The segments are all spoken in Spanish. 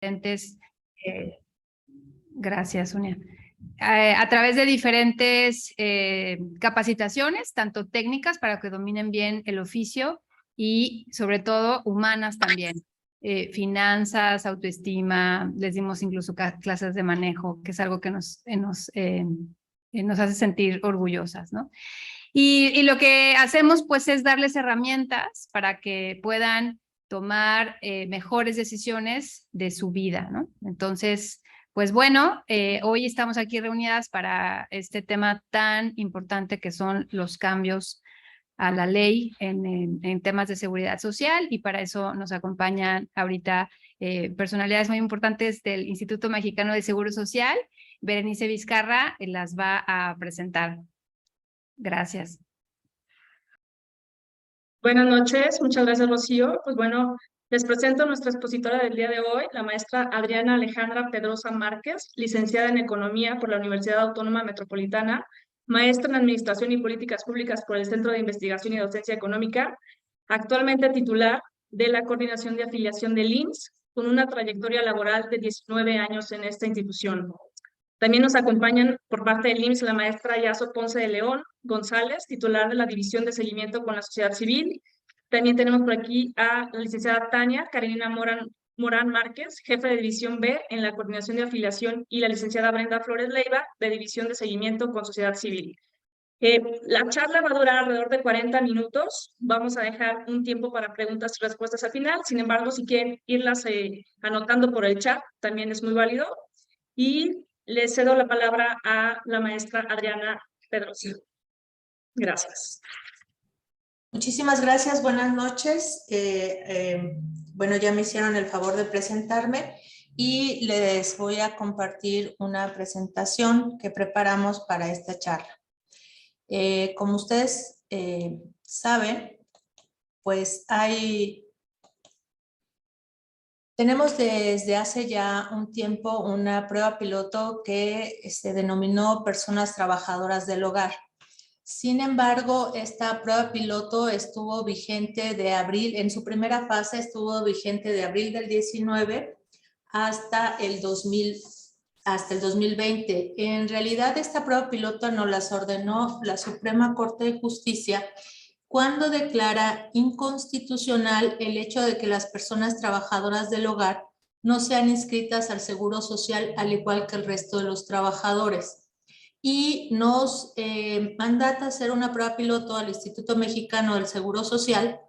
diferentes, gracias, Sonia, a través de diferentes capacitaciones, tanto técnicas para que dominen bien el oficio y sobre todo humanas también. Finanzas, autoestima, les dimos incluso clases de manejo, que es algo que nos hace sentir orgullosas, ¿no? Y lo que hacemos pues es darles herramientas para que puedan tomar mejores decisiones de su vida, ¿no? Entonces, pues bueno, hoy estamos aquí reunidas para este tema tan importante que son los cambios a la ley en temas de seguridad social, y para eso nos acompañan ahorita personalidades muy importantes del Instituto Mexicano de Seguro Social. Berenice Vizcarra las va a presentar. Gracias. Buenas noches, muchas gracias, Rocío. Pues bueno, les presento a nuestra expositora del día de hoy, la maestra Adriana Alejandra Pedrosa Márquez, licenciada en Economía por la Universidad Autónoma Metropolitana, maestra en Administración y Políticas Públicas por el Centro de Investigación y Docencia Económica, actualmente titular de la Coordinación de Afiliación del IMSS, con una trayectoria laboral de 19 años en esta institución. También nos acompañan por parte del IMSS la maestra Yaso Ponce de León González, titular de la División de Seguimiento con la Sociedad Civil. También tenemos por aquí a la licenciada Tania Karenina Morán Márquez, jefe de División B en la Coordinación de Afiliación, y la licenciada Brenda Flores Leiva, de División de Seguimiento con Sociedad Civil. La charla va a durar alrededor de 40 minutos. Vamos a dejar un tiempo para preguntas y respuestas al final. Sin embargo, si quieren irlas anotando por el chat, también es muy válido. Y le cedo la palabra a la maestra Adriana Pedrosa. Gracias. Muchísimas gracias, buenas noches. Bueno, ya me hicieron el favor de presentarme y les voy a compartir una presentación que preparamos para esta charla. Como ustedes saben, pues tenemos desde hace ya un tiempo una prueba piloto que se denominó Personas Trabajadoras del Hogar. Sin embargo, esta prueba piloto estuvo vigente de abril, en su primera fase estuvo vigente de abril del 19 hasta el 2020. En realidad, esta prueba piloto nos las ordenó la Suprema Corte de Justicia cuando declara inconstitucional el hecho de que las personas trabajadoras del hogar no sean inscritas al Seguro Social al igual que el resto de los trabajadores. Y nos mandata hacer una prueba piloto al Instituto Mexicano del Seguro Social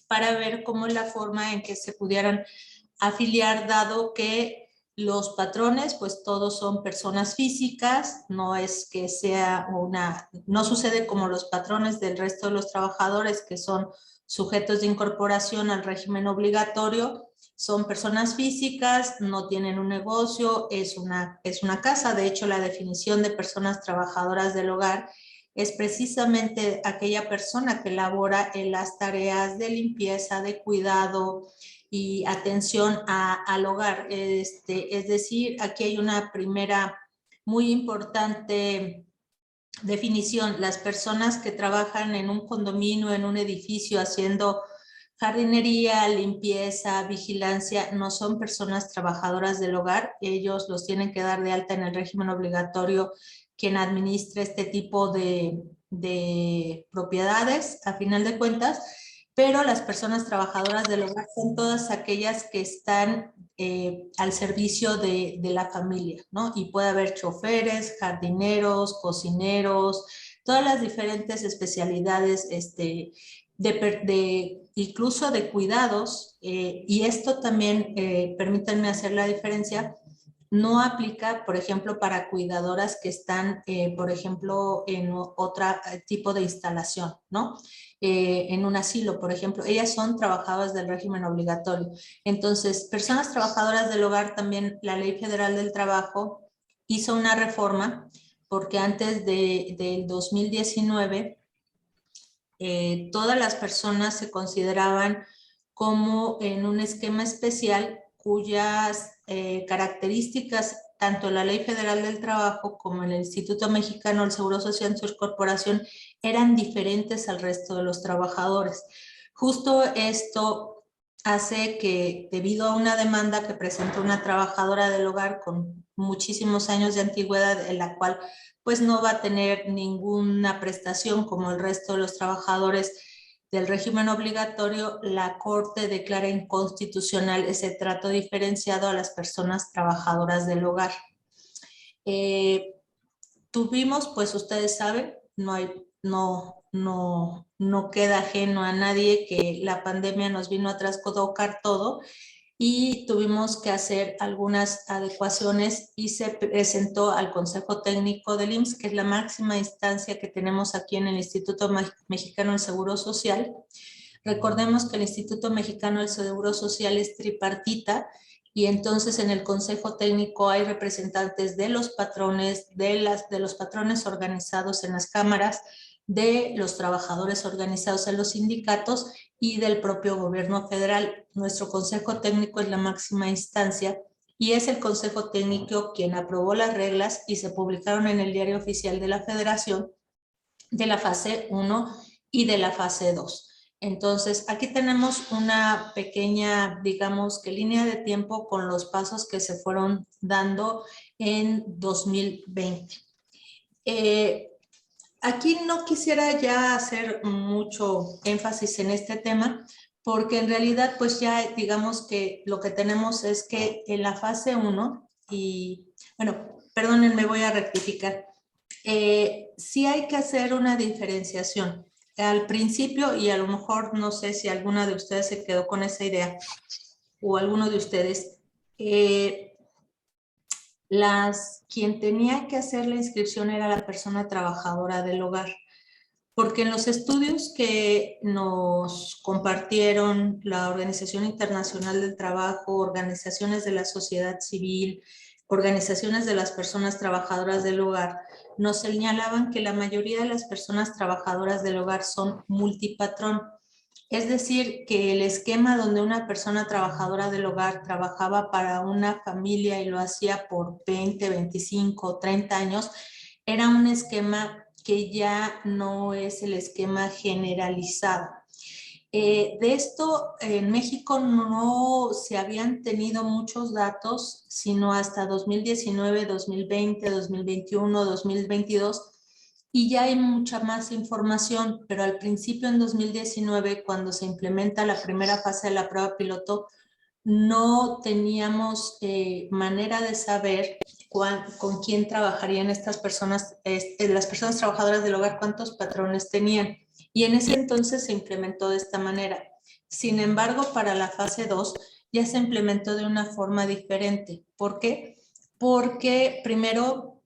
para ver cómo es la forma en que se pudieran afiliar, dado que los patrones, pues todos son personas físicas, no es que sea no sucede como los patrones del resto de los trabajadores que son sujetos de incorporación al régimen obligatorio. Son personas físicas, no tienen un negocio, es una casa. De hecho, la definición de personas trabajadoras del hogar es precisamente aquella persona que labora en las tareas de limpieza, de cuidado y atención al hogar. Es decir, aquí hay una primera muy importante definición. Las personas que trabajan en un condominio, en un edificio, haciendo jardinería, limpieza, vigilancia, no son personas trabajadoras del hogar. Ellos los tienen que dar de alta en el régimen obligatorio quien administra este tipo de propiedades, a final de cuentas. Pero las personas trabajadoras del hogar son todas aquellas que están al servicio de la familia, ¿no? Y puede haber choferes, jardineros, cocineros, todas las diferentes especialidades incluso de cuidados, y esto también, permítanme hacer la diferencia, no aplica, por ejemplo, para cuidadoras que están, por ejemplo, en otro tipo de instalación, ¿no? En un asilo, por ejemplo, ellas son trabajadoras del régimen obligatorio. Entonces, personas trabajadoras del hogar, también la Ley Federal del Trabajo hizo una reforma, porque antes del 2019, todas las personas se consideraban como en un esquema especial cuyas características, tanto la Ley Federal del Trabajo como el Instituto Mexicano del Seguro Social en su corporación, eran diferentes al resto de los trabajadores. Justo esto hace que, debido a una demanda que presentó una trabajadora del hogar con muchísimos años de antigüedad, en la cual pues no va a tener ninguna prestación como el resto de los trabajadores del régimen obligatorio, la Corte declara inconstitucional ese trato diferenciado a las personas trabajadoras del hogar. Tuvimos, pues ustedes saben, no queda ajeno a nadie que la pandemia nos vino a trastocar todo y tuvimos que hacer algunas adecuaciones y se presentó al Consejo Técnico del IMSS, que es la máxima instancia que tenemos aquí en el Instituto Mexicano del Seguro Social. Recordemos que el Instituto Mexicano del Seguro Social es tripartita y entonces en el Consejo Técnico hay representantes de los patrones, de los patrones organizados en las cámaras, de los trabajadores organizados en los sindicatos y del propio gobierno federal. Nuestro Consejo Técnico es la máxima instancia y es el Consejo Técnico quien aprobó las reglas y se publicaron en el Diario Oficial de la Federación de la fase 1 y de la fase 2. Entonces, aquí tenemos una pequeña, digamos que línea de tiempo con los pasos que se fueron dando en 2020. Aquí no quisiera ya hacer mucho énfasis en este tema, porque en realidad pues ya digamos que lo que tenemos es que en la fase 1, y bueno, perdónenme, voy a rectificar, sí hay que hacer una diferenciación. Al principio, y a lo mejor no sé si alguna de ustedes se quedó con esa idea, o alguno de ustedes, quien tenía que hacer la inscripción era la persona trabajadora del hogar, porque en los estudios que nos compartieron la Organización Internacional del Trabajo, organizaciones de la sociedad civil, organizaciones de las personas trabajadoras del hogar, nos señalaban que la mayoría de las personas trabajadoras del hogar son multipatrón. Es decir, que el esquema donde una persona trabajadora del hogar trabajaba para una familia y lo hacía por 20, 25, 30 años, era un esquema que ya no es el esquema generalizado. De esto en México no se habían tenido muchos datos, sino hasta 2019, 2020, 2021, 2022, y ya hay mucha más información, pero al principio en 2019, cuando se implementa la primera fase de la prueba piloto, no teníamos manera de saber con quién trabajarían estas personas, las personas trabajadoras del hogar, cuántos patrones tenían. Y en ese entonces se implementó de esta manera. Sin embargo, para la fase 2 ya se implementó de una forma diferente. ¿Por qué? Porque primero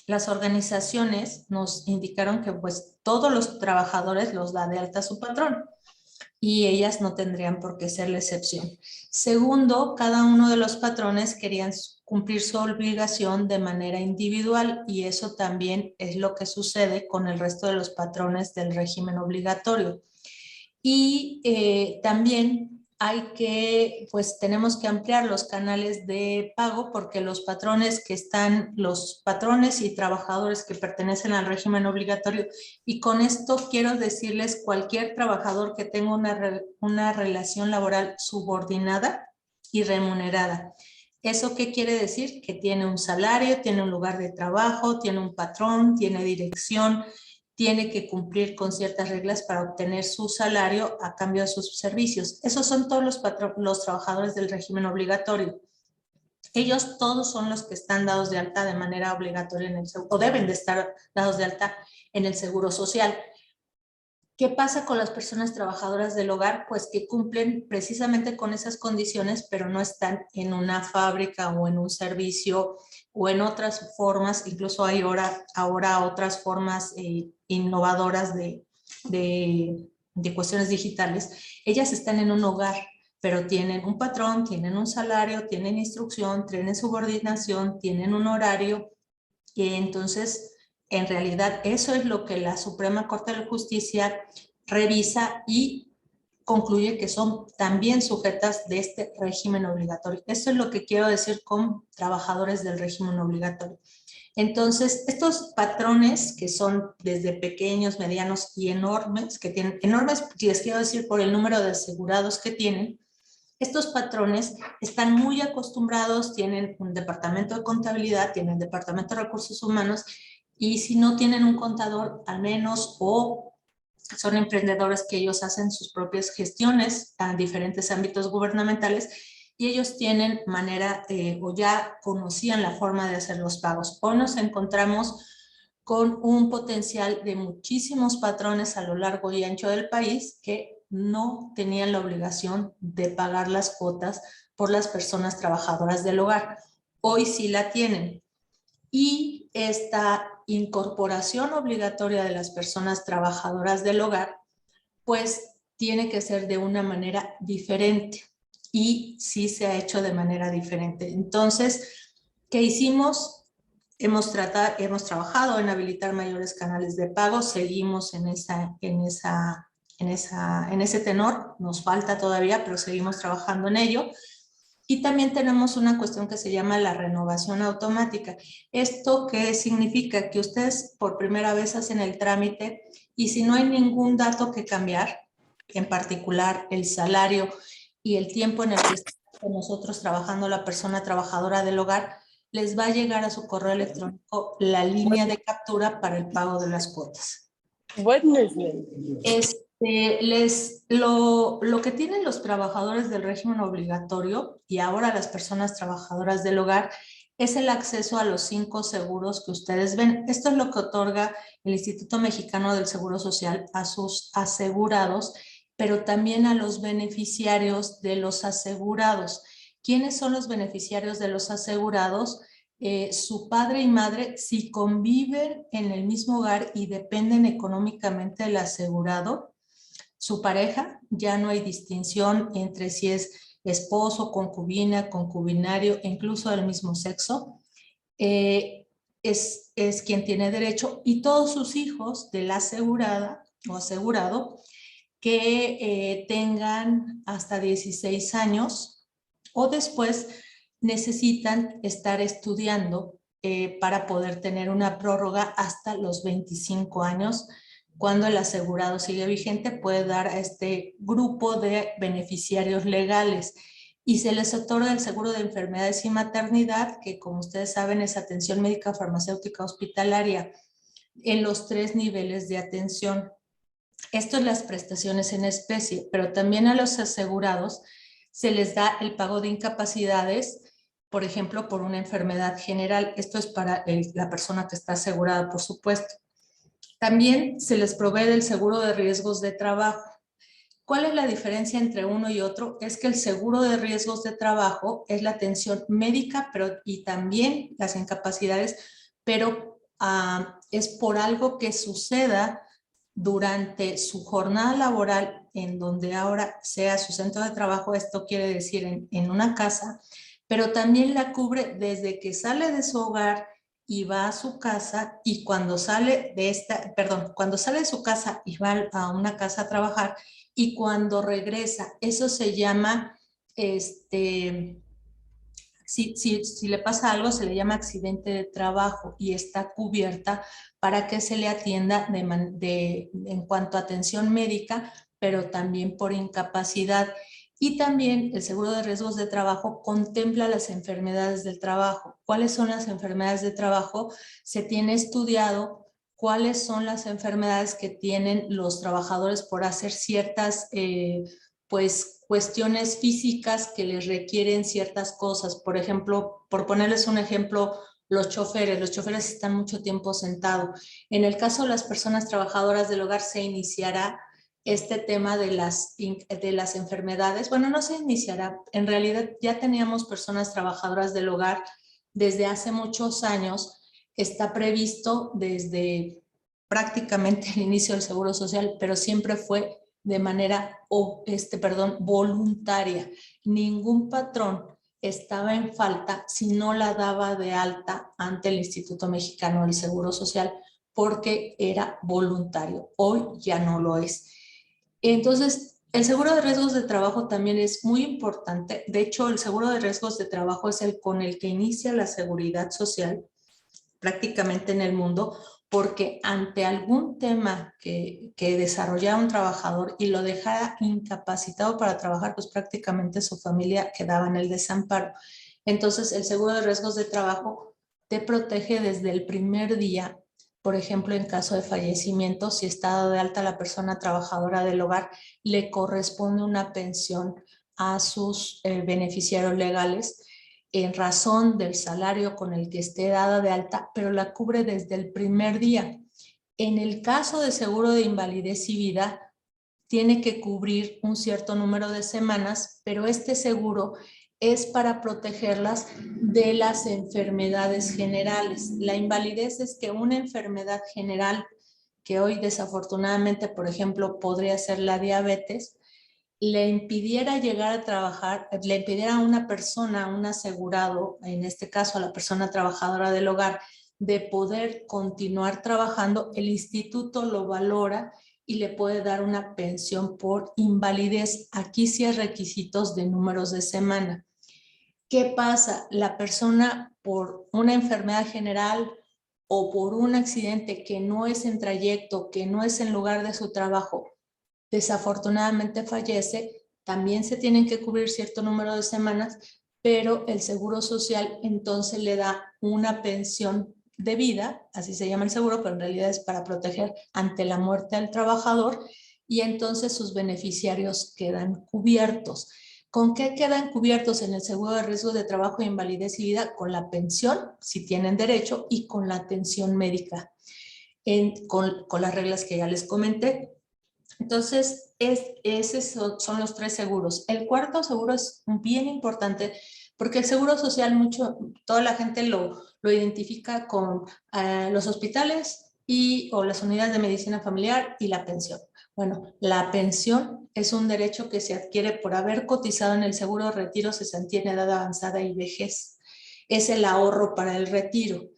las organizaciones nos indicaron que pues todos los trabajadores los da de alta su patrón y ellas no tendrían por qué ser la excepción. Segundo, cada uno de los patrones querían cumplir su obligación de manera individual y eso también es lo que sucede con el resto de los patrones del régimen obligatorio. Y también pues tenemos que ampliar los canales de pago porque los patrones y trabajadores que pertenecen al régimen obligatorio, y con esto quiero decirles cualquier trabajador que tenga una relación laboral subordinada y remunerada. ¿Eso qué quiere decir? Que tiene un salario, tiene un lugar de trabajo, tiene un patrón, tiene dirección, tiene que cumplir con ciertas reglas para obtener su salario a cambio de sus servicios. Esos son todos los trabajadores del régimen obligatorio. Ellos todos son los que están dados de alta de manera obligatoria o deben de estar dados de alta en el Seguro Social. ¿Qué pasa con las personas trabajadoras del hogar? Pues que cumplen precisamente con esas condiciones, pero no están en una fábrica o en un servicio o en otras formas. Incluso hay ahora otras formas innovadoras de cuestiones digitales. Ellas están en un hogar, pero tienen un patrón, tienen un salario, tienen instrucción, tienen subordinación, tienen un horario. Y entonces, en realidad, eso es lo que la Suprema Corte de Justicia revisa y concluye que son también sujetas de este régimen obligatorio. Eso es lo que quiero decir con trabajadores del régimen obligatorio. Entonces, estos patrones que son desde pequeños, medianos y enormes, les quiero decir por el número de asegurados que tienen, Estos patrones están muy acostumbrados, tienen un departamento de contabilidad, tienen departamento de recursos humanos, y si no tienen un contador, al menos, o son emprendedores que ellos hacen sus propias gestiones a diferentes ámbitos gubernamentales, y ellos tienen manera o ya conocían la forma de hacer los pagos. Hoy nos encontramos con un potencial de muchísimos patrones a lo largo y ancho del país que no tenían la obligación de pagar las cuotas por las personas trabajadoras del hogar. Hoy sí la tienen. Y esta incorporación obligatoria de las personas trabajadoras del hogar, pues tiene que ser de una manera diferente. Y sí se ha hecho de manera diferente. Entonces, ¿qué hicimos? Hemos trabajado en habilitar mayores canales de pago, seguimos en ese tenor, nos falta todavía, pero seguimos trabajando en ello. Y también tenemos una cuestión que se llama la renovación automática. ¿Esto qué significa? Que ustedes por primera vez hacen el trámite y si no hay ningún dato que cambiar, en particular el salario y el tiempo en el que está con nosotros trabajando la persona trabajadora del hogar, les va a llegar a su correo electrónico la línea de captura para el pago de las cuotas. Lo que tienen los trabajadores del régimen obligatorio y ahora las personas trabajadoras del hogar es el acceso a los 5 seguros que ustedes ven. Esto es lo que otorga el Instituto Mexicano del Seguro Social a sus asegurados, pero también a los beneficiarios de los asegurados. ¿Quiénes son los beneficiarios de los asegurados? Su padre y madre, si conviven en el mismo hogar y dependen económicamente del asegurado, su pareja, ya no hay distinción entre si es esposo, concubina, concubinario, incluso del mismo sexo, es quien tiene derecho, y todos sus hijos de la asegurada o asegurado que tengan hasta 16 años o después necesitan estar estudiando para poder tener una prórroga hasta los 25 años. Cuando el asegurado sigue vigente, puede dar a este grupo de beneficiarios legales y se les otorga el seguro de enfermedades y maternidad, que como ustedes saben es atención médica, farmacéutica, hospitalaria, en los 3 niveles de atención. Esto es las prestaciones en especie, pero también a los asegurados se les da el pago de incapacidades, por ejemplo, por una enfermedad general. Esto es para la persona que está asegurada, por supuesto. También se les provee del seguro de riesgos de trabajo. ¿Cuál es la diferencia entre uno y otro? Es que el seguro de riesgos de trabajo es la atención médica y también las incapacidades, pero es por algo que suceda durante su jornada laboral, en donde ahora sea su centro de trabajo. Esto quiere decir en una casa, pero también la cubre desde que sale de su hogar y va a su casa, y cuando sale cuando sale de su casa y va a una casa a trabajar, y cuando regresa. Eso se llama, si le pasa algo, se le llama accidente de trabajo y está cubierta para que se le atienda en cuanto a atención médica, pero también por incapacidad. Y también el seguro de riesgos de trabajo contempla las enfermedades del trabajo. ¿Cuáles son las enfermedades de trabajo? Se tiene estudiado cuáles son las enfermedades que tienen los trabajadores por hacer ciertas cuestiones físicas que les requieren ciertas cosas. Por ejemplo, por ponerles un ejemplo, los choferes están mucho tiempo sentados. En el caso de las personas trabajadoras del hogar se iniciará este tema de las enfermedades. Bueno, no se iniciará, en realidad ya teníamos personas trabajadoras del hogar desde hace muchos años. Está previsto desde prácticamente el inicio del Seguro Social, pero siempre fue de manera voluntaria. Ningún patrón estaba en falta si no la daba de alta ante el Instituto Mexicano del Seguro Social, porque era voluntario. Hoy ya no lo es. Entonces, el seguro de riesgos de trabajo también es muy importante. De hecho, el seguro de riesgos de trabajo es el con el que inicia la seguridad social prácticamente en el mundo, porque ante algún tema que desarrollara un trabajador y lo dejara incapacitado para trabajar, pues prácticamente su familia quedaba en el desamparo. Entonces, el seguro de riesgos de trabajo te protege desde el primer día. Por ejemplo, en caso de fallecimiento, si está dado de alta la persona trabajadora del hogar, le corresponde una pensión a sus beneficiarios legales en razón del salario con el que esté dada de alta, pero la cubre desde el primer día. En el caso de seguro de invalidez y vida, tiene que cubrir un cierto número de semanas, pero este seguro es para protegerlas de las enfermedades generales. La invalidez es que una enfermedad general, que hoy desafortunadamente, por ejemplo, podría ser la diabetes, le impidiera llegar a trabajar, le impidiera a una persona, un asegurado, en este caso a la persona trabajadora del hogar, de poder continuar trabajando, el instituto lo valora y le puede dar una pensión por invalidez. Aquí sí hay requisitos de números de semana. ¿Qué pasa? La persona por una enfermedad general o por un accidente que no es en trayecto, que no es en lugar de su trabajo, desafortunadamente fallece, también se tienen que cubrir cierto número de semanas, pero el Seguro Social entonces le da una pensión de vida, así se llama el seguro, pero en realidad es para proteger ante la muerte al trabajador, y entonces sus beneficiarios quedan cubiertos. ¿Con qué quedan cubiertos en el seguro de riesgos de trabajo, invalidez y vida? Con la pensión, si tienen derecho, y con la atención médica, con las reglas que ya les comenté. Entonces, esos son los 3 seguros. El cuarto seguro es bien importante porque el seguro social, toda la gente lo identifica con los hospitales o las unidades de medicina familiar y la pensión. Bueno, la pensión es un derecho que se adquiere por haber cotizado en el seguro de retiro, cesantía en edad avanzada y vejez. Es el ahorro para el retiro.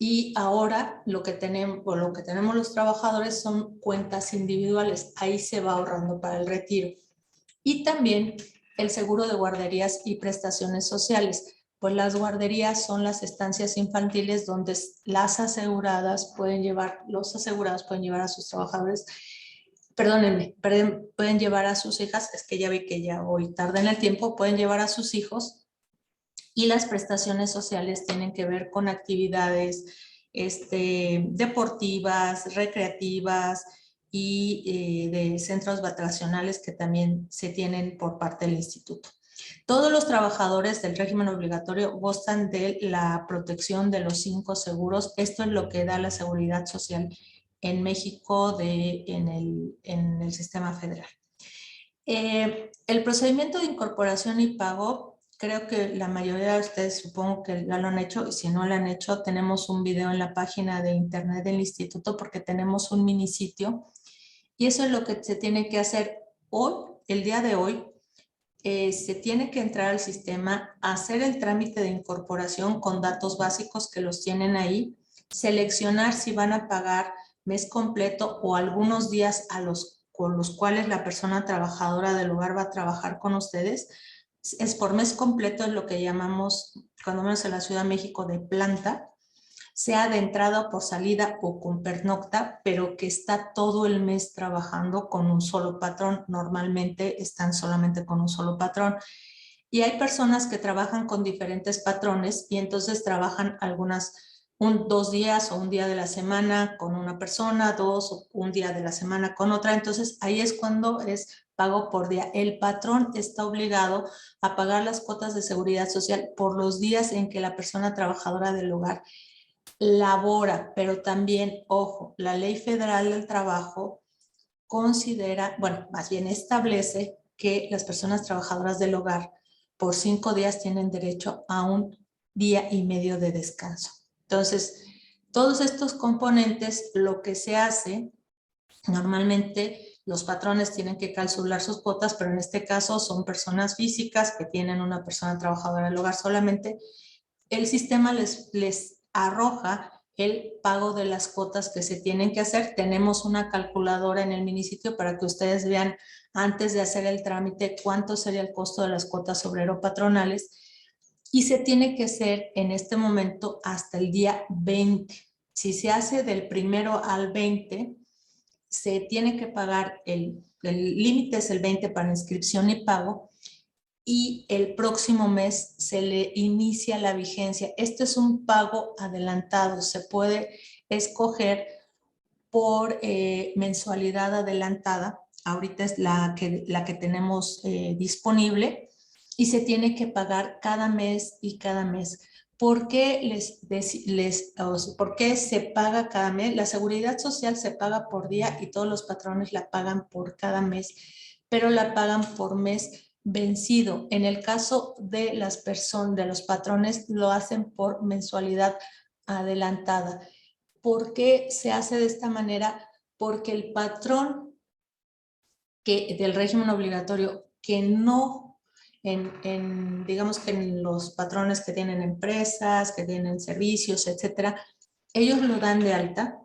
Y ahora lo que tenemos los trabajadores son cuentas individuales. Ahí se va ahorrando para el retiro. Y también el seguro de guarderías y prestaciones sociales. Pues las guarderías son las estancias infantiles donde los asegurados pueden llevar a sus trabajadores, pueden llevar a sus hijas, es que ya vi que ya hoy tarde en el tiempo, pueden llevar a sus hijos. Y las prestaciones sociales tienen que ver con actividades deportivas, recreativas y de centros vacacionales que también se tienen por parte del instituto. Todos los trabajadores del régimen obligatorio gozan de la protección de los 5 seguros. Esto es lo que da la seguridad social en México en el sistema federal. El procedimiento de incorporación y pago, creo que la mayoría de ustedes supongo que ya lo han hecho, y si no lo han hecho, tenemos un video en la página de internet del instituto porque tenemos un minisitio, y eso es lo que se tiene que hacer hoy, el día de hoy. Se tiene que entrar al sistema, hacer el trámite de incorporación con datos básicos que los tienen ahí, seleccionar si van a pagar mes completo o algunos días con los cuales la persona trabajadora del hogar va a trabajar con ustedes. Es por mes completo, es lo que llamamos, cuando menos en la Ciudad de México, de planta, sea de entrada o por salida o con pernocta, pero que está todo el mes trabajando con un solo patrón. Normalmente están solamente con un solo patrón. Y hay personas que trabajan con diferentes patrones y entonces trabajan 2 días o un día de la semana con una persona, 2 o un día de la semana con otra. Entonces ahí es cuando es pago por día. El patrón está obligado a pagar las cuotas de seguridad social por los días en que la persona trabajadora del hogar labora, pero también, ojo, la Ley Federal del Trabajo establece que las personas trabajadoras del hogar por 5 días tienen derecho a 1 día y medio de descanso. Entonces, todos estos componentes, lo que se hace, normalmente los patrones tienen que calcular sus cuotas, pero en este caso son personas físicas que tienen una persona trabajadora del hogar solamente. El sistema les arroja el pago de las cuotas que se tienen que hacer. Tenemos una calculadora en el minisitio para que ustedes vean antes de hacer el trámite cuánto sería el costo de las cuotas obrero-patronales, y se tiene que hacer en este momento hasta el día 20. Si se hace del 1 al 20, se tiene que pagar, el límite es el 20 para inscripción y pago, y el próximo mes se le inicia la vigencia. Este es un pago adelantado, se puede escoger por mensualidad adelantada. Ahorita es la que tenemos disponible, y se tiene que pagar cada mes y cada mes. ¿Por qué por qué se paga cada mes? La seguridad social se paga por día y todos los patrones la pagan por cada mes, pero la pagan por mes vencido. En el caso de las personas, de los patrones, lo hacen por mensualidad adelantada. ¿Por qué se hace de esta manera? Porque el patrón del régimen obligatorio, que no, digamos que en los patrones que tienen empresas, que tienen servicios, etcétera, ellos lo dan de alta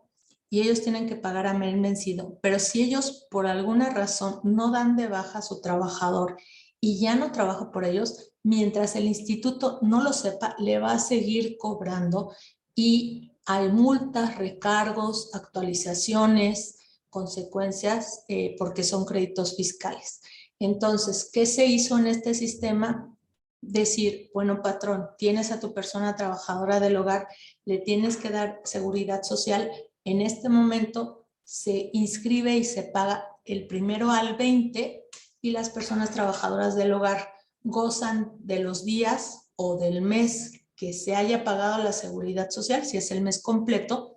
y ellos tienen que pagar a mes vencido. Pero si ellos por alguna razón no dan de baja a su trabajador y ya no trabaja por ellos, mientras el instituto no lo sepa, le va a seguir cobrando, y hay multas, recargos, actualizaciones, consecuencias, porque son créditos fiscales. Entonces, ¿qué se hizo en este sistema? Decir, bueno, patrón, tienes a tu persona trabajadora del hogar, le tienes que dar seguridad social. En este momento se inscribe y se paga el 1 al 20, y las personas trabajadoras del hogar gozan de los días o del mes que se haya pagado la seguridad social, si es el mes completo,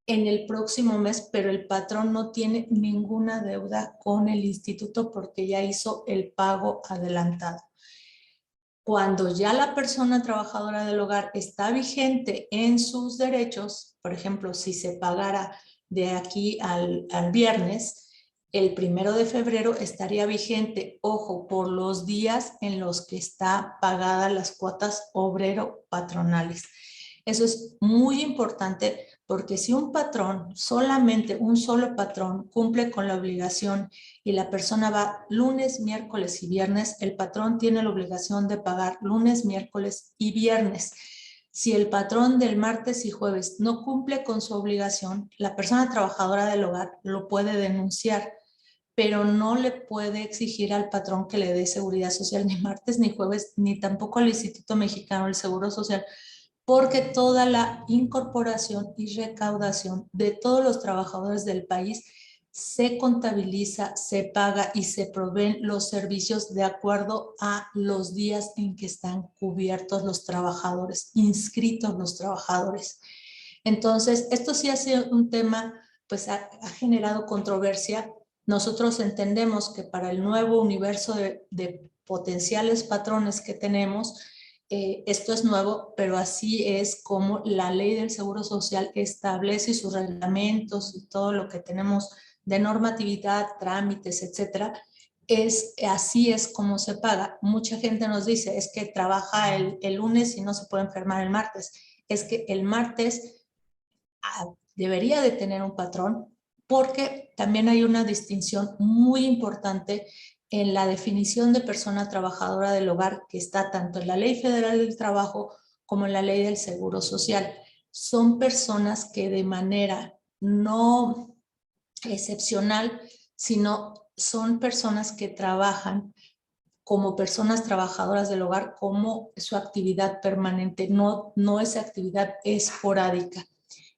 en el próximo mes, pero el patrón no tiene ninguna deuda con el instituto porque ya hizo el pago adelantado. Cuando ya la persona trabajadora del hogar está vigente en sus derechos, por ejemplo, si se pagara de aquí al viernes, el 1 de febrero estaría vigente, ojo, por los días en los que está pagada las cuotas obrero-patronales. Eso es muy importante, porque si un patrón, solamente un solo patrón, cumple con la obligación y la persona va lunes, miércoles y viernes, el patrón tiene la obligación de pagar lunes, miércoles y viernes. Si el patrón del martes y jueves no cumple con su obligación, la persona trabajadora del hogar lo puede denunciar, pero no le puede exigir al patrón que le dé seguridad social ni martes ni jueves, ni tampoco al Instituto Mexicano del Seguro Social, porque toda la incorporación y recaudación de todos los trabajadores del país se contabiliza, se paga y se proveen los servicios de acuerdo a los días en que están cubiertos los trabajadores, inscritos los trabajadores. Entonces, esto sí ha sido un tema, pues ha generado controversia. Nosotros entendemos que para el nuevo universo de potenciales patrones que tenemos, esto es nuevo, pero así es como la ley del Seguro Social establece sus reglamentos y todo lo que tenemos de normatividad, trámites, etcétera. Así es como se paga. Mucha gente nos dice, es que trabaja el lunes y no se puede enfermar el martes. Es que el martes debería de tener un patrón, porque también hay una distinción muy importante en la definición de persona trabajadora del hogar, que está tanto en la Ley Federal del Trabajo como en la Ley del Seguro Social. Son personas que de manera no excepcional, sino son personas que trabajan como personas trabajadoras del hogar como su actividad permanente, no es actividad esporádica.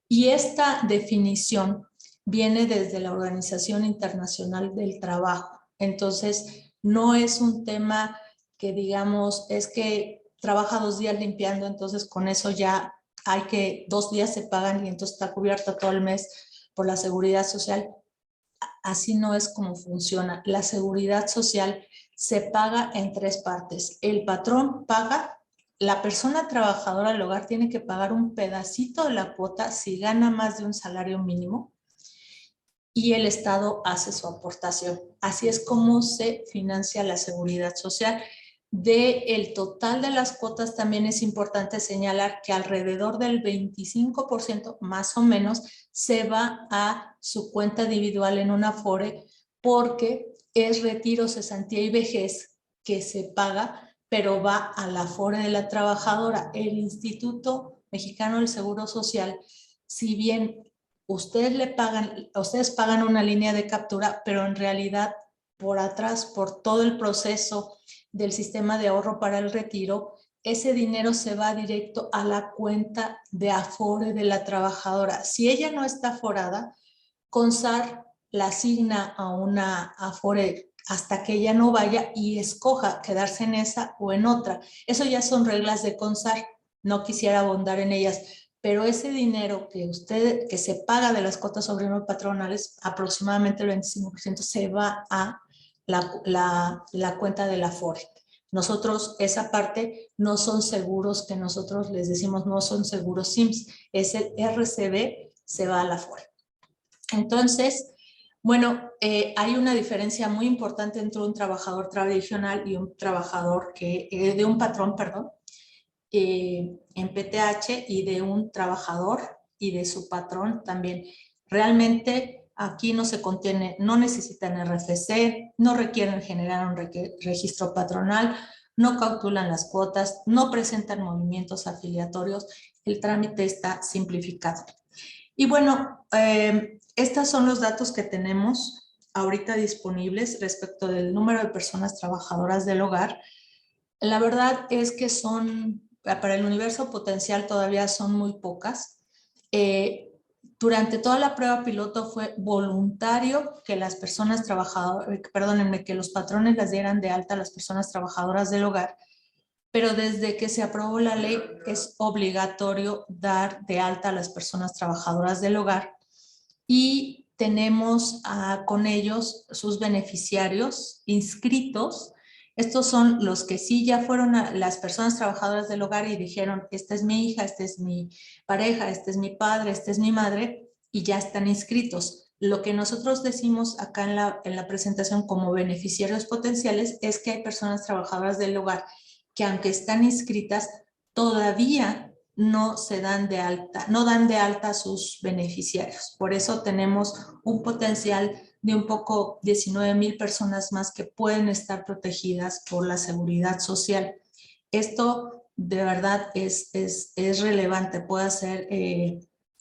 Y esta definición viene desde la Organización Internacional del Trabajo. Entonces, no es un tema que digamos, es que trabaja 2 días limpiando, entonces con eso ya hay que 2 días se pagan y entonces está cubierto todo el mes por la seguridad social. Así no es como funciona. La seguridad social se paga en 3 partes. El patrón paga, la persona trabajadora del hogar tiene que pagar un pedacito de la cuota si gana más de un salario mínimo, y el Estado hace su aportación. Así es como se financia la seguridad social. Del total de las cuotas también es importante señalar que alrededor del 25% más o menos se va a su cuenta individual en una Afore, porque es retiro, cesantía y vejez que se paga, pero va a la Afore de la trabajadora. El Instituto Mexicano del Seguro Social si bien ustedes pagan una línea de captura, pero en realidad por atrás, por todo el proceso del sistema de ahorro para el retiro, ese dinero se va directo a la cuenta de Afore de la trabajadora. Si ella no está aforada, CONSAR la asigna a una Afore hasta que ella no vaya y escoja quedarse en esa o en otra. Eso ya son reglas de CONSAR, no quisiera abundar en ellas, pero ese dinero que se paga de las cuotas sobre patronales, aproximadamente el 25% se va a la cuenta de la Afore. Nosotros, esa parte no son seguros que nosotros les decimos, no son seguros SIMS, es el RCB, se va a la Afore. Entonces, bueno, hay una diferencia muy importante entre un trabajador tradicional y un trabajador de un patrón, perdón, en PTH, y de un trabajador y de su patrón también. Realmente aquí no se contiene, no necesitan RFC, no requieren generar un registro patronal, no calculan las cuotas, no presentan movimientos afiliatorios, el trámite está simplificado. Y bueno, estos son los datos que tenemos ahorita disponibles respecto del número de personas trabajadoras del hogar. La verdad es que para el universo potencial todavía son muy pocas. Durante toda la prueba piloto fue voluntario que las personas trabajadoras, perdónenme, que los patrones las dieran de alta a las personas trabajadoras del hogar, pero desde que se aprobó la ley es obligatorio dar de alta a las personas trabajadoras del hogar y tenemos con ellos sus beneficiarios inscritos. Estos son los que sí ya fueron las personas trabajadoras del hogar y dijeron, esta es mi hija, esta es mi pareja, este es mi padre, esta es mi madre, y ya están inscritos. Lo que nosotros decimos acá en la presentación como beneficiarios potenciales es que hay personas trabajadoras del hogar que aunque están inscritas, todavía no se dan de alta, no dan de alta a sus beneficiarios. Por eso tenemos un potencial de un poco 19,000 personas más que pueden estar protegidas por la seguridad social. Esto de verdad es relevante, puede hacer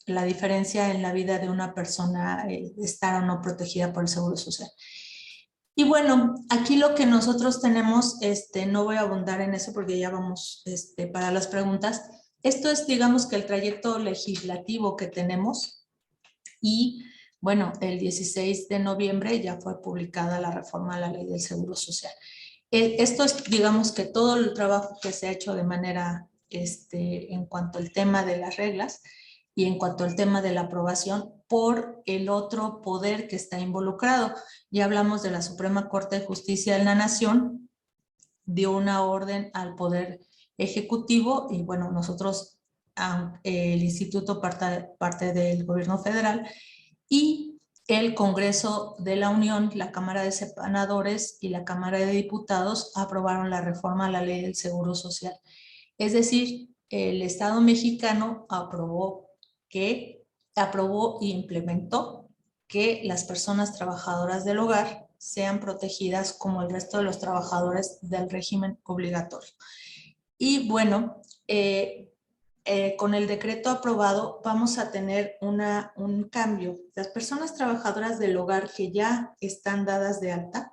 la diferencia en la vida de una persona estar o no protegida por el seguro social. Y bueno, aquí lo que nosotros tenemos, no voy a abundar en eso porque ya vamos para las preguntas. Esto es, digamos, que el trayecto legislativo que tenemos y, bueno, el 16 de noviembre ya fue publicada la reforma a la Ley del Seguro Social. Esto es, digamos, que todo el trabajo que se ha hecho de manera, en cuanto al tema de las reglas y en cuanto al tema de la aprobación por el otro poder que está involucrado. Ya hablamos de la Suprema Corte de Justicia de la Nación, dio una orden al Poder Ejecutivo y bueno, nosotros, el Instituto parte del Gobierno Federal y el Congreso de la Unión, la Cámara de Senadores y la Cámara de Diputados aprobaron la reforma a la Ley del Seguro Social. Es decir, el Estado mexicano aprobó e implementó que las personas trabajadoras del hogar sean protegidas como el resto de los trabajadores del régimen obligatorio. Y bueno, con el decreto aprobado vamos a tener un cambio. Las personas trabajadoras del hogar que ya están dadas de alta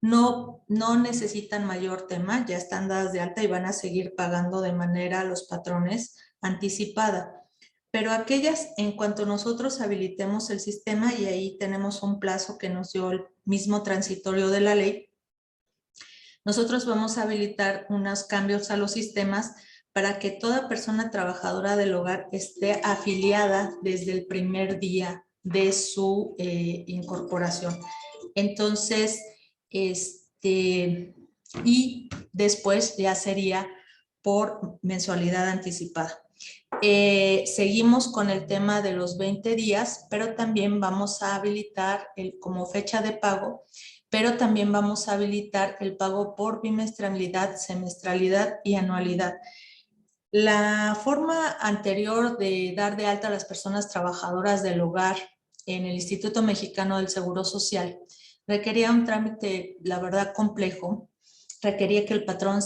no necesitan mayor tema, ya están dadas de alta y van a seguir pagando de manera los patrones anticipada. Pero aquellas, en cuanto nosotros habilitemos el sistema, y ahí tenemos un plazo que nos dio el mismo transitorio de la ley, nosotros vamos a habilitar unos cambios a los sistemas para que toda persona trabajadora del hogar esté afiliada desde el primer día de su incorporación. Entonces, y después ya sería por mensualidad anticipada. Seguimos con el tema de los 20 días, pero también vamos a habilitar como fecha de pago, pero también vamos a habilitar el pago por bimestralidad, semestralidad y anualidad. La forma anterior de dar de alta a las personas trabajadoras del hogar en el Instituto Mexicano del Seguro Social requería un trámite, la verdad, complejo. Requería que el patrón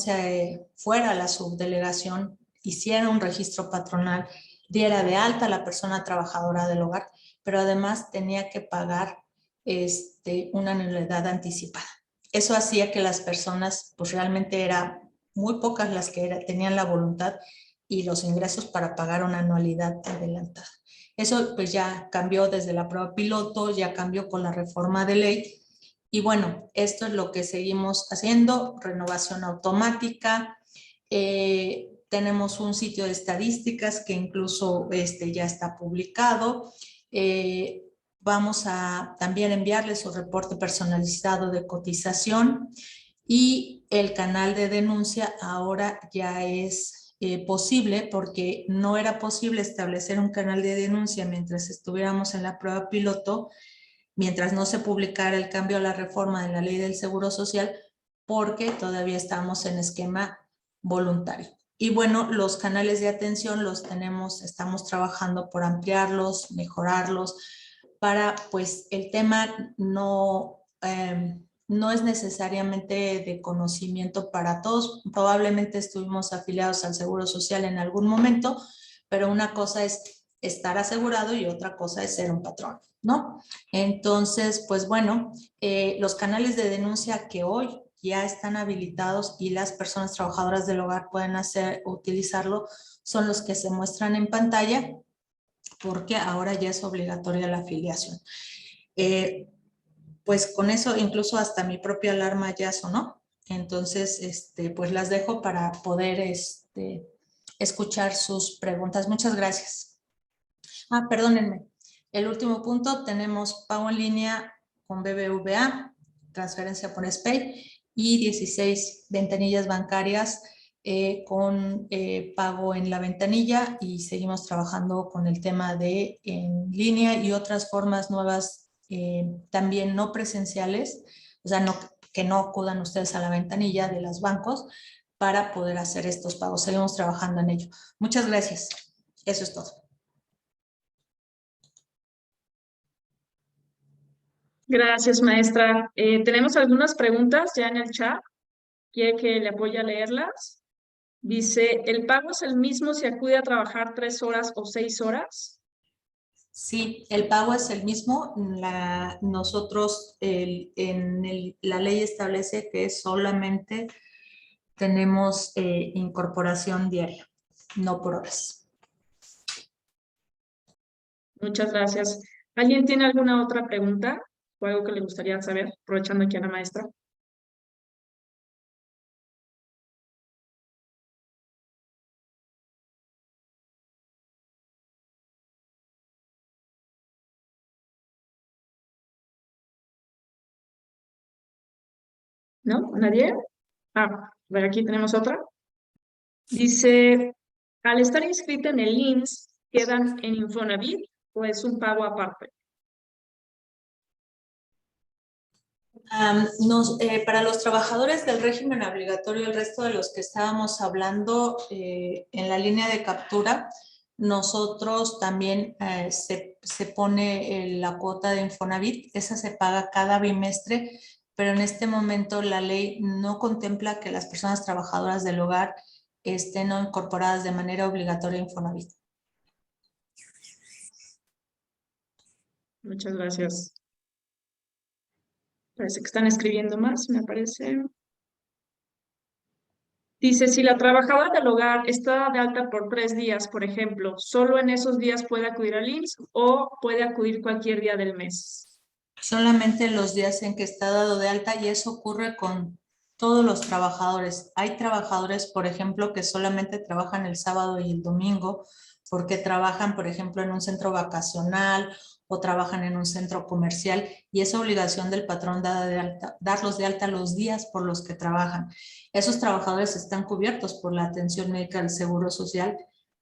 fuera a la subdelegación, hiciera un registro patronal diera de alta a la persona trabajadora del hogar, pero además tenía que pagar una anualidad anticipada. Eso hacía que las personas, pues realmente eran muy pocas las que tenían la voluntad y los ingresos para pagar una anualidad adelantada. Eso pues ya cambió desde la prueba piloto, ya cambió con la reforma de ley. Y bueno, esto es lo que seguimos haciendo, renovación automática. Tenemos un sitio de estadísticas que incluso ya está publicado. Vamos a también enviarles su reporte personalizado de cotización y el canal de denuncia ahora ya es posible, porque no era posible establecer un canal de denuncia mientras estuviéramos en la prueba piloto, mientras no se publicara el cambio a la reforma de la ley del Seguro Social, porque todavía estamos en esquema voluntario. Y bueno, los canales de atención los tenemos, estamos trabajando por ampliarlos, mejorarlos, para pues el tema no es necesariamente de conocimiento para todos. Probablemente estuvimos afiliados al Seguro Social en algún momento, pero una cosa es estar asegurado y otra cosa es ser un patrón, ¿no? Entonces, pues bueno, los canales de denuncia que hoy ya están habilitados y las personas trabajadoras del hogar pueden utilizarlo son los que se muestran en pantalla, porque ahora ya es obligatoria la afiliación. Pues con eso incluso hasta mi propia alarma ya sonó. Entonces, pues las dejo para poder escuchar sus preguntas. Muchas gracias. Perdónenme. El último punto, tenemos pago en línea con BBVA, transferencia por SPAY y 16 ventanillas bancarias con pago en la ventanilla, y seguimos trabajando con el tema de en línea y otras formas nuevas también no presenciales, o sea, que no acudan ustedes a la ventanilla de los bancos para poder hacer estos pagos. Seguimos trabajando en ello. Muchas gracias. Eso es todo. Gracias, maestra. Tenemos algunas preguntas ya en el chat. ¿Quiere que le apoye a leerlas? Dice, ¿el pago es el mismo si acude a trabajar 3 horas o 6 horas? Sí, el pago es el mismo. Nosotros, la ley establece que solamente tenemos incorporación diaria, no por horas. Muchas gracias. ¿Alguien tiene alguna otra pregunta o algo que le gustaría saber, aprovechando aquí a la maestra? ¿No? ¿Nadie? A ver, aquí tenemos otra. Dice, al estar inscrita en el IMSS, ¿quedan en Infonavit o es un pago aparte? Para los trabajadores del régimen obligatorio, el resto de los que estábamos hablando en la línea de captura, nosotros también se pone la cuota de Infonavit. Esa se paga cada bimestre, pero en este momento la ley no contempla que las personas trabajadoras del hogar estén incorporadas de manera obligatoria a Infonavit. Muchas gracias. Parece que están escribiendo más, me parece. Dice, si la trabajadora del hogar está de alta por 3 días, por ejemplo, ¿solo en esos días puede acudir al IMSS o puede acudir cualquier día del mes? Solamente los días en que está dado de alta, y eso ocurre con todos los trabajadores. Hay trabajadores, por ejemplo, que solamente trabajan el sábado y el domingo porque trabajan, por ejemplo, en un centro vacacional o trabajan en un centro comercial, y es obligación del patrón darlos de alta los días por los que trabajan. Esos trabajadores están cubiertos por la atención médica del Seguro Social,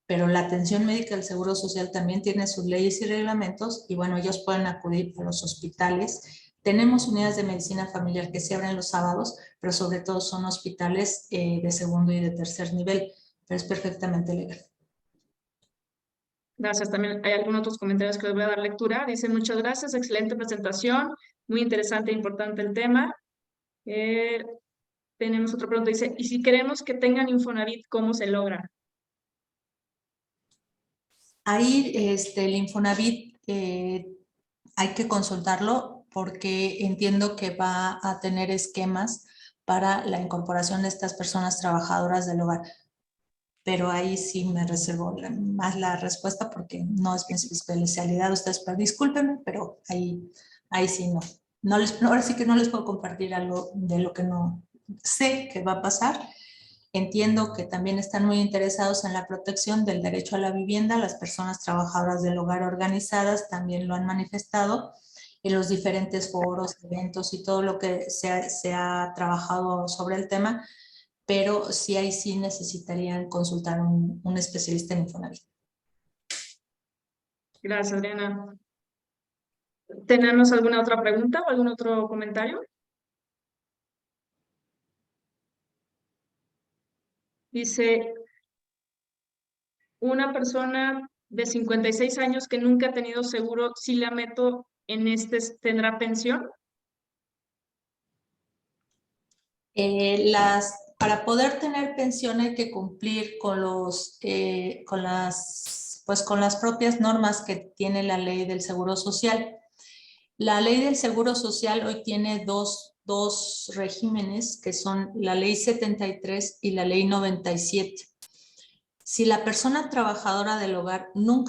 pero la atención médica del Seguro Social también tiene sus leyes y reglamentos, y bueno, ellos pueden acudir a los hospitales. Tenemos unidades de medicina familiar que se abren los sábados, pero sobre todo son hospitales de segundo y de tercer nivel, pero es perfectamente legal. Gracias. También hay algunos otros comentarios que les voy a dar lectura. Dice, muchas gracias, excelente presentación, muy interesante e importante el tema. Tenemos otra pregunta, dice, ¿y si queremos que tengan Infonavit, cómo se logra? Ahí el Infonavit hay que consultarlo porque entiendo que va a tener esquemas para la incorporación de estas personas trabajadoras del hogar. Pero ahí sí me reservo más la respuesta porque no es mi especialidad. Ustedes, pero discúlpenme, pero ahí sí no. Ahora sí que no les puedo compartir algo de lo que no sé que va a pasar. Entiendo que también están muy interesados en la protección del derecho a la vivienda. Las personas trabajadoras del hogar organizadas también lo han manifestado en los diferentes foros, eventos y todo lo que se ha trabajado sobre el tema, pero sí ahí sí necesitarían consultar un especialista en Infonavit. Gracias, Adriana. ¿Tenemos alguna otra pregunta o algún otro comentario? Dice, una persona de 56 años que nunca ha tenido seguro, si la meto en ¿tendrá pensión? Para poder tener pensión hay que cumplir con con las propias normas que tiene la ley del Seguro Social. La ley del Seguro Social hoy tiene dos regímenes, que son la ley 73 y la ley 97. Si la persona trabajadora del hogar no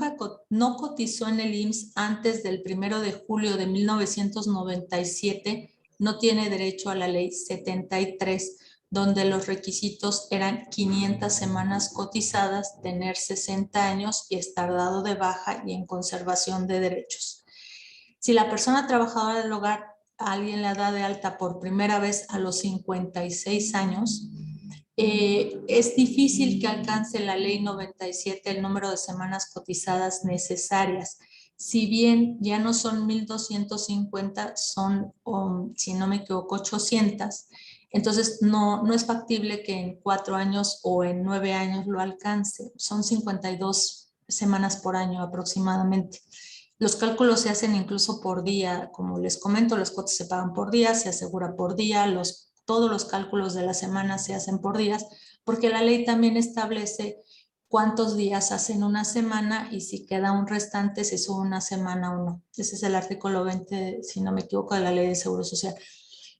cotizó en el IMSS antes del 1 de julio de 1997, no tiene derecho a la ley 73, donde los requisitos eran 500 semanas cotizadas, tener 60 años y estar dado de baja y en conservación de derechos. Si la persona trabajadora del hogar a alguien la da de alta por primera vez a los 56 años, es difícil que alcance la ley 97 el número de semanas cotizadas necesarias. Si bien ya no son 1,250, son, si no me equivoco, 800. Entonces, no es factible que en 4 años o en 9 años lo alcance. Son 52 semanas por año aproximadamente. Los cálculos se hacen incluso por día. Como les comento, los cuotas se pagan por día, se asegura por día, todos los cálculos de la semana se hacen por días, porque la ley también establece cuántos días hacen una semana y si queda un restante, se sube una semana o no. Ese es el artículo 20, si no me equivoco, de la ley de Seguro Social.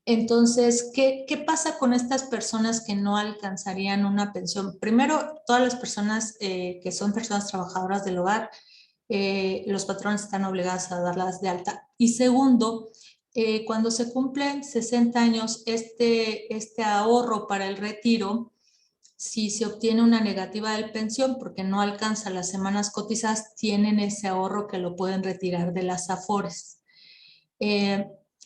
Entonces, ¿qué pasa con estas personas que no alcanzarían una pensión? Primero, todas las personas que son personas trabajadoras del hogar, los patrones están obligados a darlas de alta. Y segundo, cuando se cumplen 60 años, este ahorro para el retiro, si se obtiene una negativa de pensión porque no alcanza las semanas cotizadas, tienen ese ahorro que lo pueden retirar de las AFORES.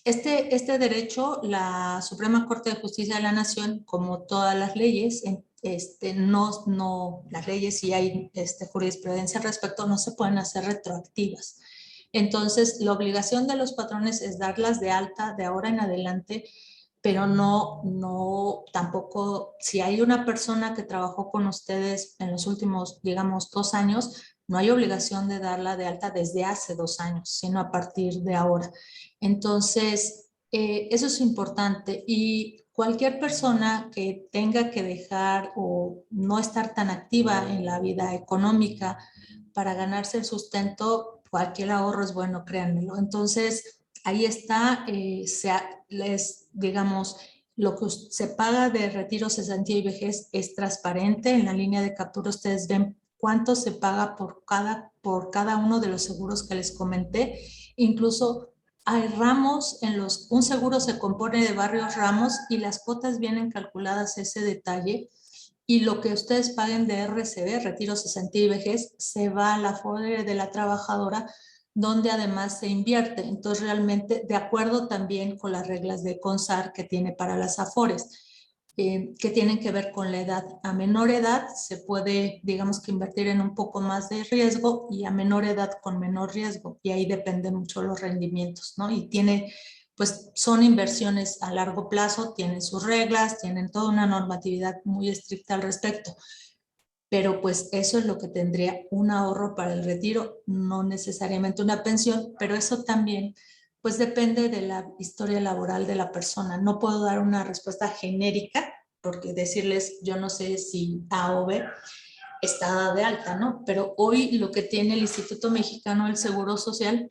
Este derecho, la Suprema Corte de Justicia de la Nación, como todas las leyes, las leyes, si hay jurisprudencia al respecto, no se pueden hacer retroactivas. Entonces, la obligación de los patrones es darlas de alta de ahora en adelante, pero tampoco, si hay una persona que trabajó con ustedes en los últimos, digamos, 2 años, no hay obligación de darla de alta desde hace 2 años, sino a partir de ahora. Entonces, eso es importante, y cualquier persona que tenga que dejar o no estar tan activa en la vida económica para ganarse el sustento, cualquier ahorro es bueno, créanmelo. Entonces, ahí está, digamos, lo que se paga de retiro, cesantía y vejez es transparente. En la línea de captura ustedes ven cuánto se paga por cada uno de los seguros que les comenté. Incluso hay ramos un seguro se compone de varios ramos y las cuotas vienen calculadas ese detalle, y lo que ustedes paguen de RCB, retiro, cesantía y vejez, se va a la AFORE de la trabajadora, donde además se invierte. Entonces, realmente, de acuerdo también con las reglas de CONSAR que tiene para las AFORES, que tienen que ver con la edad. A menor edad se puede, digamos, que invertir en un poco más de riesgo, y a menor edad con menor riesgo, y ahí dependen mucho los rendimientos, ¿no? Y pues son inversiones a largo plazo, tienen sus reglas, tienen toda una normatividad muy estricta al respecto, pero pues eso es lo que tendría un ahorro para el retiro, no necesariamente una pensión, pero eso también pues depende de la historia laboral de la persona. No puedo dar una respuesta genérica, porque decirles yo no sé si A o B, está dada de alta, ¿no? Pero hoy lo que tiene el Instituto Mexicano del Seguro Social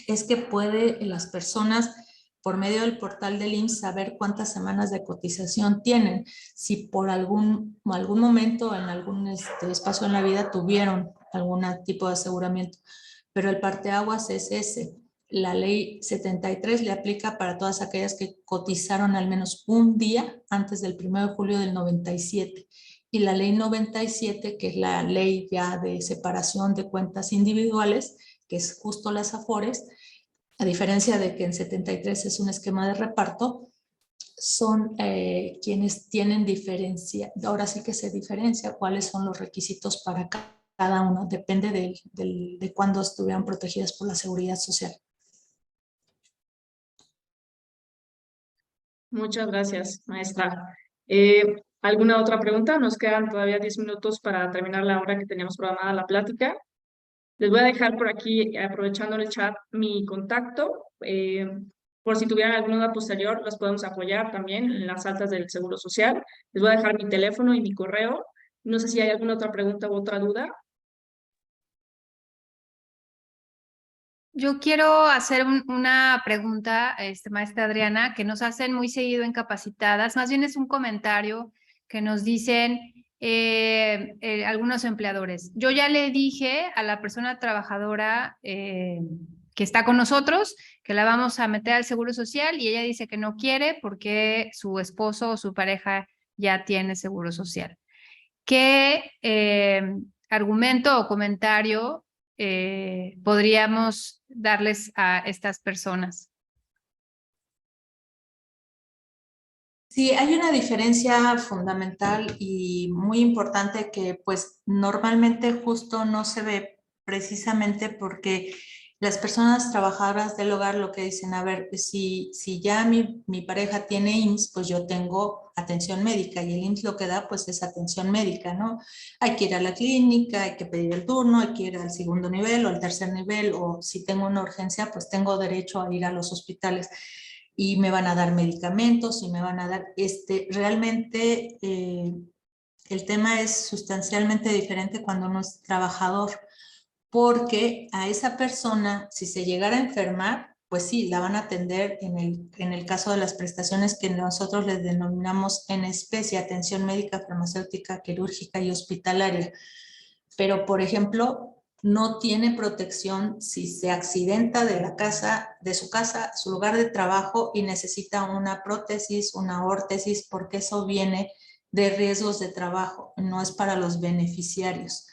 es que puede las personas por medio del portal del IMSS saber cuántas semanas de cotización tienen, si por algún momento en algún espacio en la vida tuvieron algún tipo de aseguramiento. Pero el parteaguas es ese. La ley 73 le aplica para todas aquellas que cotizaron al menos un día antes del 1 de julio del 97. Y la ley 97, que es la ley ya de separación de cuentas individuales, que es justo las AFORES, a diferencia de que en 73 es un esquema de reparto, son quienes tienen diferencia. Ahora sí que se diferencia cuáles son los requisitos para cada uno, depende de cuándo estuvieran protegidas por la seguridad social. Muchas gracias, maestra. ¿Alguna otra pregunta? Nos quedan todavía 10 minutos para terminar la hora que teníamos programada la plática. Les voy a dejar por aquí, aprovechando el chat, mi contacto. Por si tuvieran alguna duda posterior, las podemos apoyar también en las altas del Seguro Social. Les voy a dejar mi teléfono y mi correo. No sé si hay alguna otra pregunta u otra duda. Yo quiero hacer una pregunta, maestra Adriana, que nos hacen muy seguido en Capacitadas. Más bien es un comentario que nos dicen algunos empleadores. Yo ya le dije a la persona trabajadora que está con nosotros que la vamos a meter al Seguro Social y ella dice que no quiere porque su esposo o su pareja ya tiene Seguro Social. ¿Qué argumento o comentario podríamos darles a estas personas? Sí, hay una diferencia fundamental y muy importante que pues normalmente justo no se ve precisamente porque las personas trabajadoras del hogar lo que dicen, a ver, si ya mi pareja tiene IMSS, pues yo tengo atención médica y el IMSS lo que da pues es atención médica, ¿no? Hay que ir a la clínica, hay que pedir el turno, hay que ir al segundo nivel o al tercer nivel o si tengo una urgencia pues tengo derecho a ir a los hospitales y me van a dar medicamentos y me van a dar, realmente el tema es sustancialmente diferente cuando uno es trabajador, porque a esa persona, si se llegara a enfermar, pues sí, la van a atender en el caso de las prestaciones que nosotros les denominamos en especie, atención médica, farmacéutica, quirúrgica y hospitalaria. Pero, por ejemplo, no tiene protección si se accidenta de su casa, su lugar de trabajo y necesita una prótesis, una órtesis, porque eso viene de riesgos de trabajo, no es para los beneficiarios.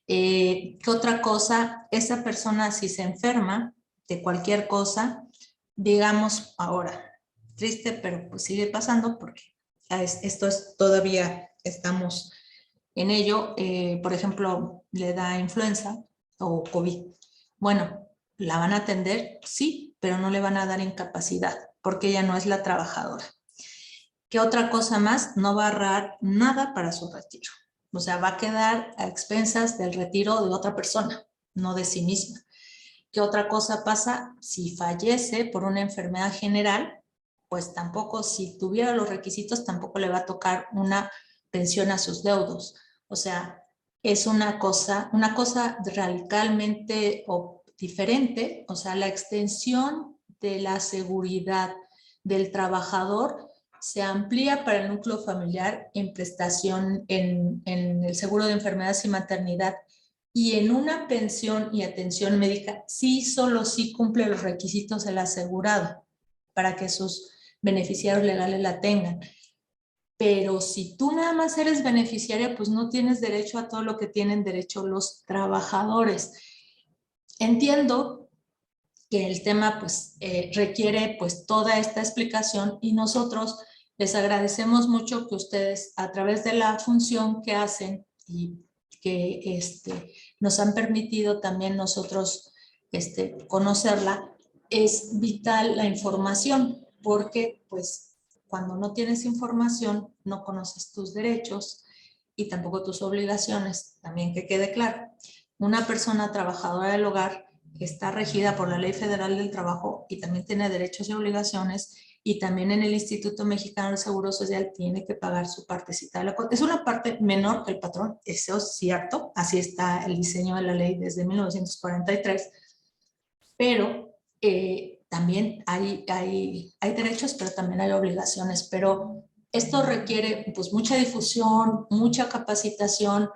¿Qué otra cosa? Esa persona si se enferma de cualquier cosa, digamos ahora, triste, pero pues sigue pasando porque esto es todavía estamos en ello, por ejemplo, le da influenza o COVID. Bueno, ¿la van a atender? Sí, pero no le van a dar incapacidad porque ella no es la trabajadora. ¿Qué otra cosa más? No va a ahorrar nada para su retiro. O sea, va a quedar a expensas del retiro de otra persona, no de sí misma. ¿Qué otra cosa pasa? Si fallece por una enfermedad general, pues tampoco, si tuviera los requisitos, tampoco le va a tocar una pensión a sus deudos. O sea, es una cosa radicalmente diferente. O sea, la extensión de la seguridad del trabajador se amplía para el núcleo familiar en prestación en el seguro de enfermedades y maternidad. Y en una pensión y atención médica, sí, solo sí cumple los requisitos el asegurado para que sus beneficiarios legales la tengan. Pero si tú nada más eres beneficiaria, pues no tienes derecho a todo lo que tienen derecho los trabajadores. Entiendo que el tema pues requiere pues toda esta explicación y nosotros les agradecemos mucho que ustedes a través de la función que hacen y que nos han permitido también nosotros conocerla, es vital la información porque pues cuando no tienes información no conoces tus derechos y tampoco tus obligaciones, también que quede claro. Una persona trabajadora del hogar está regida por la Ley Federal del Trabajo y también tiene derechos y obligaciones y también en el Instituto Mexicano del Seguro Social tiene que pagar su partecita de la cuota. Es una parte menor que el patrón, eso es cierto, así está el diseño de la ley desde 1943, pero también hay derechos, pero también hay obligaciones, pero esto requiere pues mucha difusión, mucha capacitación.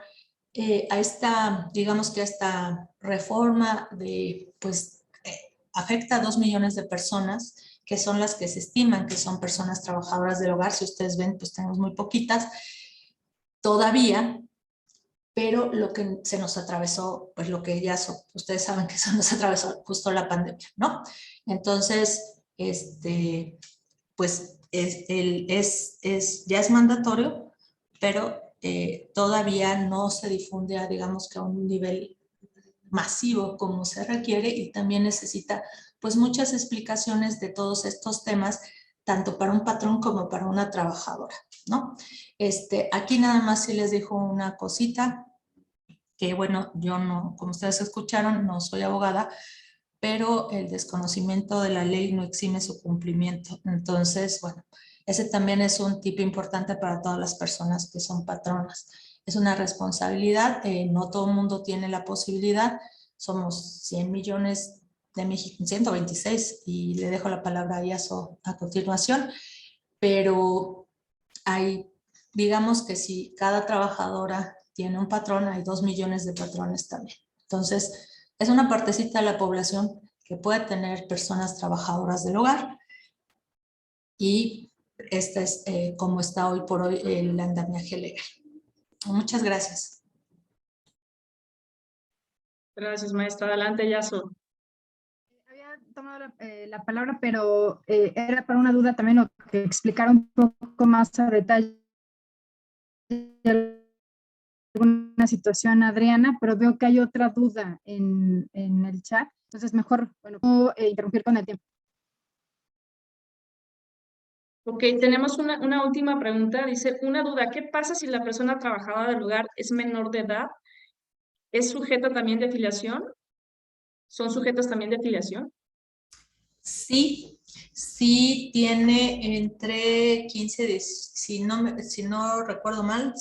A esta, digamos que a esta reforma de, pues, afecta a 2 millones de personas, que son las que se estiman que son personas trabajadoras del hogar. Si ustedes ven, pues tenemos muy poquitas todavía, pero lo que se nos atravesó, pues lo que ya ustedes saben que se nos atravesó justo la pandemia, ¿no? Entonces, pues ya es mandatorio, pero todavía no se difunde, digamos que a un nivel masivo como se requiere, y también necesita pues muchas explicaciones de todos estos temas, tanto para un patrón como para una trabajadora, ¿no? Aquí nada más sí les dejo una cosita, que bueno, yo no, como ustedes escucharon, no soy abogada, pero el desconocimiento de la ley no exime su cumplimiento. Entonces, bueno, ese también es un tip importante para todas las personas que son patronas. Es una responsabilidad, no todo el mundo tiene la posibilidad, somos 100 millones de México, 126, y le dejo la palabra a Yaso a continuación, pero hay, digamos que si cada trabajadora tiene un patrón, hay 2 millones de patrones también. Entonces, es una partecita de la población que puede tener personas trabajadoras del hogar, y esta es como está hoy por hoy el andamiaje legal. Muchas gracias. Gracias, maestra. Adelante, Yaso. Había tomado la palabra, pero era para una duda también, o que explicara un poco más a detalle alguna situación, Adriana, pero veo que hay otra duda en el chat, entonces mejor, bueno, no interrumpir con el tiempo. Ok, tenemos una última pregunta. Dice, una duda, ¿qué pasa si la persona trabajadora del hogar es menor de edad? ¿Es sujeta también de afiliación? ¿Son sujetos también de afiliación? Sí, sí tiene entre 15, si no recuerdo mal,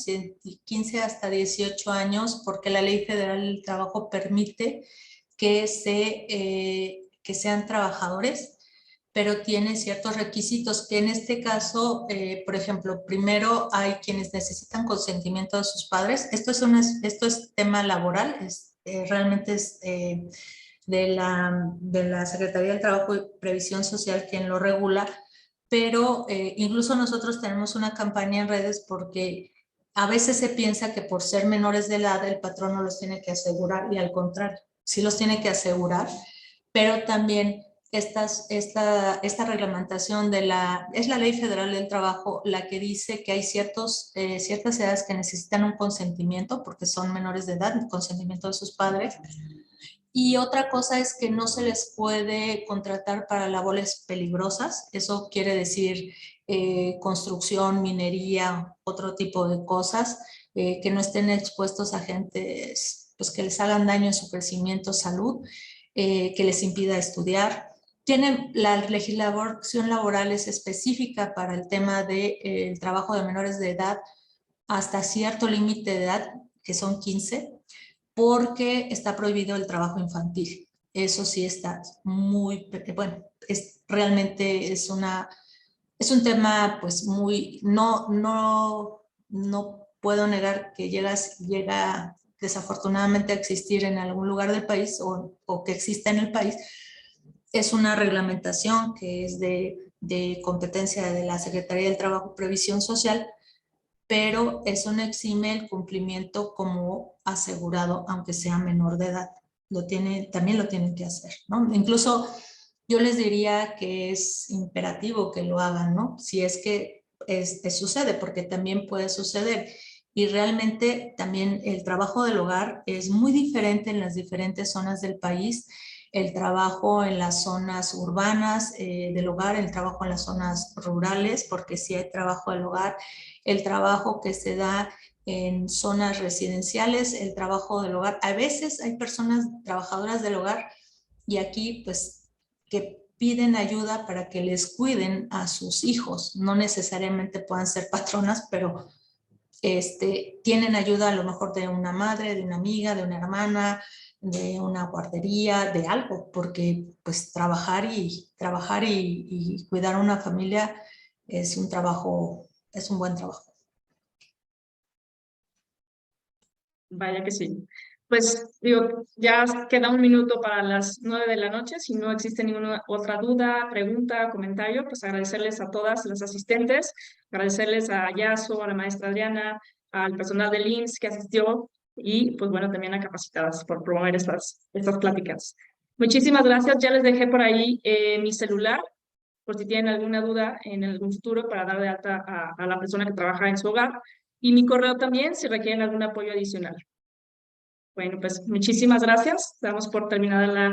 15 hasta 18 años, porque la Ley Federal del Trabajo permite que sean trabajadores, pero tiene ciertos requisitos que en este caso, por ejemplo, primero hay quienes necesitan consentimiento de sus padres. Esto es tema laboral, realmente es de la Secretaría del Trabajo y Previsión Social quien lo regula, pero incluso nosotros tenemos una campaña en redes porque a veces se piensa que por ser menores de edad el patrón no los tiene que asegurar, y al contrario, sí los tiene que asegurar, pero también esta reglamentación es la Ley Federal del Trabajo la que dice que hay ciertas edades que necesitan un consentimiento porque son menores de edad, el consentimiento de sus padres. Y otra cosa es que no se les puede contratar para labores peligrosas. Eso quiere decir construcción, minería, otro tipo de cosas, que no estén expuestos a agentes pues, que les hagan daño en su crecimiento, salud, que les impida estudiar. La legislación laboral es específica para el tema del trabajo de menores de edad hasta cierto límite de edad, que son 15, porque está prohibido el trabajo infantil. Eso sí está muy, bueno, realmente es un tema pues muy, no puedo negar que llega desafortunadamente a existir en algún lugar del país, o que exista en el país. Es una reglamentación que es de competencia de la Secretaría del Trabajo y Previsión Social, pero eso no exime el cumplimiento como asegurado, aunque sea menor de edad. También lo tienen que hacer, ¿no? Incluso yo les diría que es imperativo que lo hagan, ¿no? Si es que sucede, porque también puede suceder. Y realmente también el trabajo del hogar es muy diferente en las diferentes zonas del país. El trabajo en las zonas urbanas del hogar, el trabajo en las zonas rurales, porque sí hay trabajo del hogar, el trabajo que se da en zonas residenciales, el trabajo del hogar. A veces hay personas trabajadoras del hogar, y aquí pues que piden ayuda para que les cuiden a sus hijos. No necesariamente puedan ser patronas, pero tienen ayuda a lo mejor de una madre, de una amiga, de una hermana, de una guardería, de algo, porque pues trabajar y cuidar a una familia es un trabajo, es un buen trabajo. Vaya que sí. Pues digo, ya queda un minuto para las 9 de la noche. Si no existe ninguna otra duda, pregunta, comentario, pues agradecerles a todas las asistentes, agradecerles a Yaso, a la maestra Adriana, al personal del IMSS que asistió y pues bueno, también a Capacitadas por promover estas pláticas. Muchísimas gracias. Ya les dejé por ahí mi celular por si tienen alguna duda en algún futuro para dar de alta a la persona que trabaja en su hogar. Y mi correo también si requieren algún apoyo adicional. Bueno, pues muchísimas gracias. Damos por terminada la